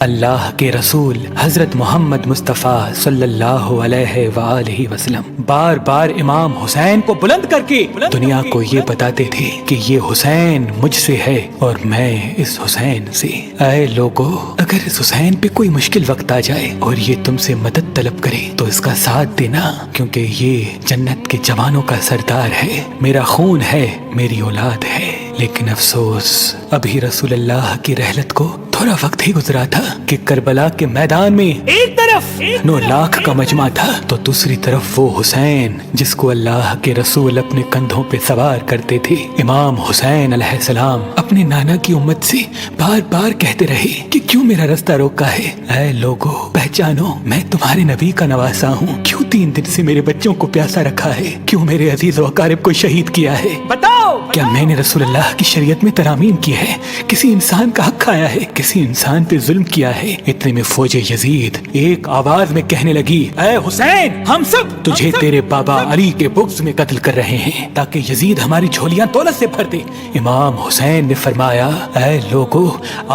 اللہ کے رسول حضرت محمد مصطفیٰ صلی اللہ علیہ وآلہ وسلم بار بار امام حسین کو بلند کر کے دنیا کو یہ بتاتے تھے کہ یہ حسین مجھ سے ہے اور میں اس حسین سے۔ اے لوگو، اگر اس حسین پہ کوئی مشکل وقت آ جائے اور یہ تم سے مدد طلب کرے تو اس کا ساتھ دینا، کیونکہ یہ جنت کے جوانوں کا سردار ہے، میرا خون ہے، میری اولاد ہے۔ لیکن افسوس، ابھی رسول اللہ کی رحلت کو تھوڑا وقت ہی گزرا تھا کہ کربلا کے میدان میں ایک طرف 9 لاکھ کا مجمع تھا تو دوسری طرف وہ حسین جس کو اللہ کے رسول اپنے کندھوں پہ سوار کرتے تھے۔ امام حسین علیہ السلام اپنے نانا کی امت سے بار بار کہتے رہے کہ کیوں میرا رستہ روکا ہے؟ اے لوگو، پہچانو، میں تمہارے نبی کا نواسا ہوں۔ کیوں 3 دن سے میرے بچوں کو پیاسا رکھا ہے؟ کیوں میرے عزیز و اقارب کو شہید کیا ہے؟ بتاؤ، کیا میں نے رسول اللہ کی شریعت میں ترامیم کی ہے؟ کسی انسان کا حق کھایا ہے؟ کسی انسان پہ ظلم کیا ہے؟ اتنے میں فوج یزید ایک آواز میں کہنے لگی، اے حسین، ہم سب تجھے تیرے بابا علی کے بغض میں قتل کر رہے ہیں تاکہ یزید ہماری جھولیاں دولت سے بھر دے۔ امام حسین نے فرمایا، اے لوگو،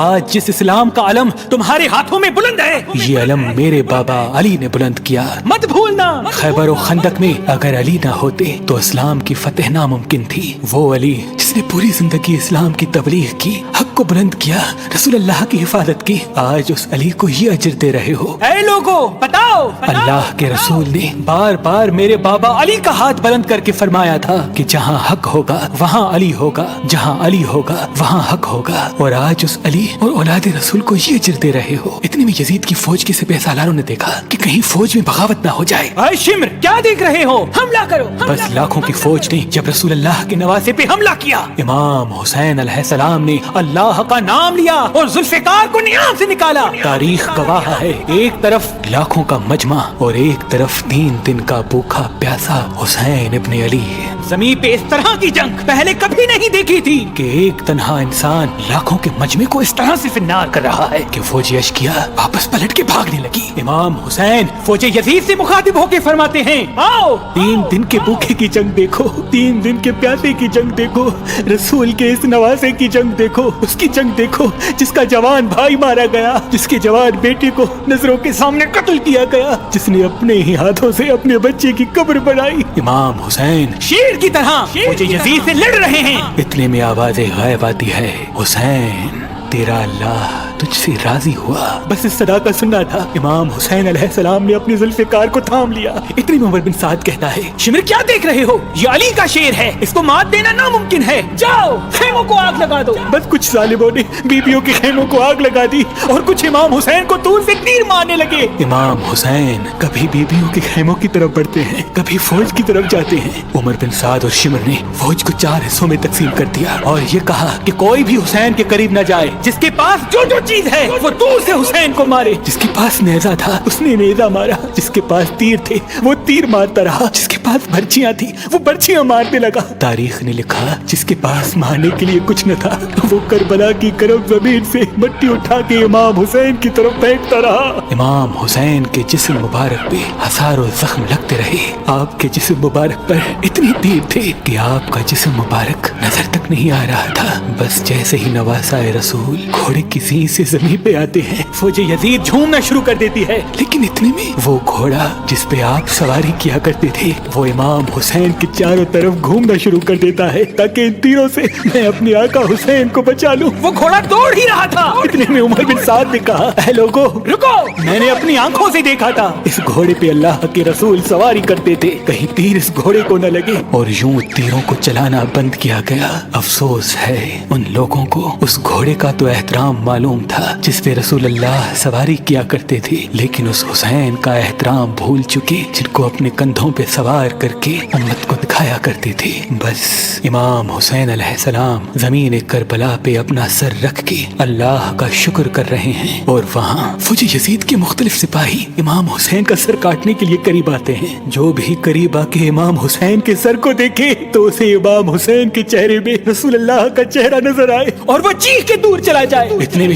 آج جس اسلام کا علم تمہارے ہاتھوں میں بلند ہے، یہ علم میرے بابا علی نے بلند کیا، مت بھولنا۔ خیبر و خندق میں اگر علی نہ ہوتے تو اسلام کی فتح ناممکن تھی۔ وہ علی جس نے پوری زندگی اسلام کی تبلیغ کی، حق کو بلند کیا، رسول اللہ کی حفاظت کی، آج اس علی کو یہ اجر دے رہے ہو۔ اے لوگو، بتاؤ، اللہ کے رسول نے بار بار میرے بابا علی کا ہاتھ بلند کر کے فرمایا تھا کہ جہاں حق ہوگا وہاں علی ہوگا، جہاں علی ہوگا وہاں حق ہوگا، اور آج اس علی اور اولاد رسول کو یہ اجر دے رہے ہو۔ اتنے میں یزید کی فوج کے سپہ سالاروں نے دیکھا کہ کہیں فوج میں بغاوت نہ ہو جائے۔ اے شمر، کیا دیکھ رہے ہو؟ حملہ کرو۔ بس لاکھوں کی فوج نے جب رسول اللہ کے نواسے پہ حملہ کیا، امام حسین علیہ السلام نے اللہ کا نام لیا اور ذوالفقار کو نیام سے نکالا۔ تاریخ گواہ ہے، ایک طرف لاکھوں کا مجمع اور ایک طرف 3 دن کا بھوکا پیاسا حسین ابن علی۔ زمین پہ اس طرح کی جنگ پہلے کبھی نہیں دیکھی تھی کہ ایک تنہا انسان لاکھوں کے مجمع کو اس طرح سے فنار کر رہا ہے کہ فوج اشکیا واپس پلٹ کے بھاگنے لگی۔ امام حسین فوج یزید سے مخاطب ہو کے فرماتے ہیں، آؤ، 3 دن کے بھوکے کی جنگ دیکھو، 3 دن کے پیاسے کی جنگ دیکھو، رسول کے اس نواسے کی جنگ دیکھو، اس کی جنگ دیکھو جس کا جوان بھائی مارا گیا، جس کے جوان بیٹے کو نظروں کے سامنے قتل کیا گیا، جس نے اپنے ہی ہاتھوں سے اپنے بچے کی قبر بنائی۔ امام حسین شیر کی طرح فوج یزید سے لڑ رہے ہیں۔ اتنے میں آواز غائب آتی ہے، حسین، تیرا اللہ تجھ سے راضی ہوا۔ بس اس صدا کا سننا تھا، امام حسین علیہ السلام نے اپنی ذوالفقار کو تھام لیا۔ اتنی میں عمر بن سعد کہتا ہے، شمر، کیا دیکھ رہے ہو؟ یہ علی کا شیر ہے، اس کو مات دینا ناممکن ہے، جاؤ خیموں کو آگ لگا دو۔ بس کچھ ظالموں نے بیبیوں کے خیموں کو آگ لگا دی اور کچھ امام حسین کو دور سے تیر مارنے لگے۔ امام حسین کبھی بیبیوں کے خیموں کی طرف بڑھتے ہیں، کبھی فوج کی طرف جاتے ہیں۔ عمر بن سعد اور شمر نے فوج کو 4 حصوں میں تقسیم کر دیا اور یہ کہا کہ کوئی بھی حسین کے قریب نہ جائے، جس کے پاس جو چیز ہے وہ دور سے حسین کو مارے۔ جس کے پاس نیزہ تھا اس نے نیزہ مارا، جس کے پاس تیر تھے وہ تیر مارتا رہا، جس کے پاس برچیاں تھی وہ برچیاں مارنے لگا۔ تاریخ نے لکھا، جس کے پاس مارنے کے لیے کچھ نہ تھا وہ کربلا کی کرب زمین سے مٹی اٹھا کے امام حسین کی طرف پھینکتا رہا۔ امام حسین کے جسم مبارک پہ ہزاروں زخم لگتے رہے۔ آپ کے جسم مبارک پر اتنی تیر تھے کہ آپ کا جسم مبارک نظر تک نہیں آ رہا تھا۔ بس جیسے ہی نواسا رسول گھوڑے کی سینگ سے زمین پہ آتے ہیں، فوج یزید جھومنا شروع کر دیتی ہے، لیکن اتنے میں وہ گھوڑا جس پہ آپ سواری کیا کرتے تھے وہ امام حسین کے چاروں طرف گھومنا شروع کر دیتا ہے تاکہ ان تیروں سے میں اپنے آقا حسین کو بچا لوں۔ وہ گھوڑا دوڑ ہی رہا تھا۔ اتنے میں عمر بن سعد نے کہا، اے لوگو، رکو، میں نے اپنی آنکھوں سے دیکھا تھا اس گھوڑے پہ اللہ کے رسول سواری کرتے تھے، کہیں تیر اس گھوڑے کو نہ لگے، اور یوں تیروں کو چلانا بند کیا گیا۔ افسوس ہے ان لوگوں کو اس گھوڑے کا تو احترام معلوم تھا جس پہ رسول اللہ سواری کیا کرتے تھے، لیکن اس حسین کا احترام بھول چکے جن کو اپنے کندھوں پہ سوار کر کے امت کو دکھایا کرتے تھے۔ بس امام حسین علیہ السلام زمین کربلا پہ اپنا سر رکھ کے اللہ کا شکر کر رہے ہیں، اور وہاں فوج یزید کے مختلف سپاہی امام حسین کا سر کاٹنے کے لیے قریب آتے ہیں۔ جو بھی قریب آ کے امام حسین کے سر کو دیکھے تو اسے امام حسین کے چہرے میں رسول اللہ کا چہرہ نظر آئے اور وہ چیخ کے دور چلا جائے۔ اتنے میں